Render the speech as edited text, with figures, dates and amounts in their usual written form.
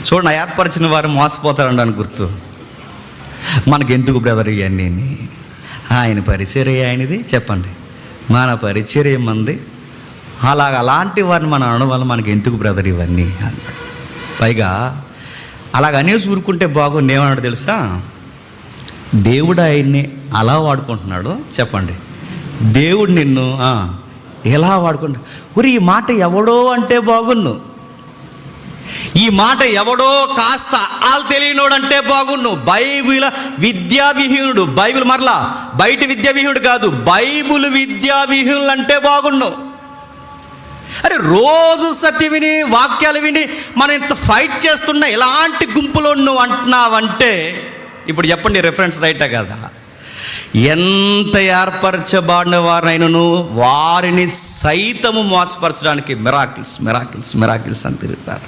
చూడండి, ఏర్పరిచిన వారు మోసపోతారని గుర్తు. మనకెందుకు బ్రదర్ ఇవన్నీ? ఆయన పరిచర్య ఆయనది, చెప్పండి. మన పరిచర్య మంది. అలాంటి వారిని మనం అనడం వల్ల మనకి ఎందుకు బ్రదర్ ఇవన్నీ అన్నాడు. పైగా అలాగనేసి ఊరుకుంటే బాగుంది. ఏమన్నాడు తెలుసా? దేవుడు ఆయన్ని అలా వాడుకుంటున్నాడు. చెప్పండి, దేవుడు నిన్ను ఎలా వాడుకుంటాడు? ఊరి ఈ మాట ఎవడో అంటే బాగున్ను, ఈ మాట ఎవడో కాస్త ఆలు తెలియనోడు అంటే బాగున్ను. బైబిల్ విద్యావిహీనుడు, బైబిల్ మరలా బయట విద్యావిహీనుడు కాదు, బైబిల్ విద్యావిహీనులు అంటే బాగున్ను. అరే రోజు సత్య విని వాక్యాలు విని మనం ఇంత ఫైట్ చేస్తున్నా ఇలాంటి గుంపులో నువ్వు అంటున్నావంటే ఇప్పుడు చెప్పండి, రెఫరెన్స్ రైటా కదా? ఎంత ఏర్పరచబడిన వారినైనను వారిని సైతము మోసపరచడానికి మిరాకిల్స్ మిరాకిల్స్ మిరాకిల్స్ అని తిరుగుతారు.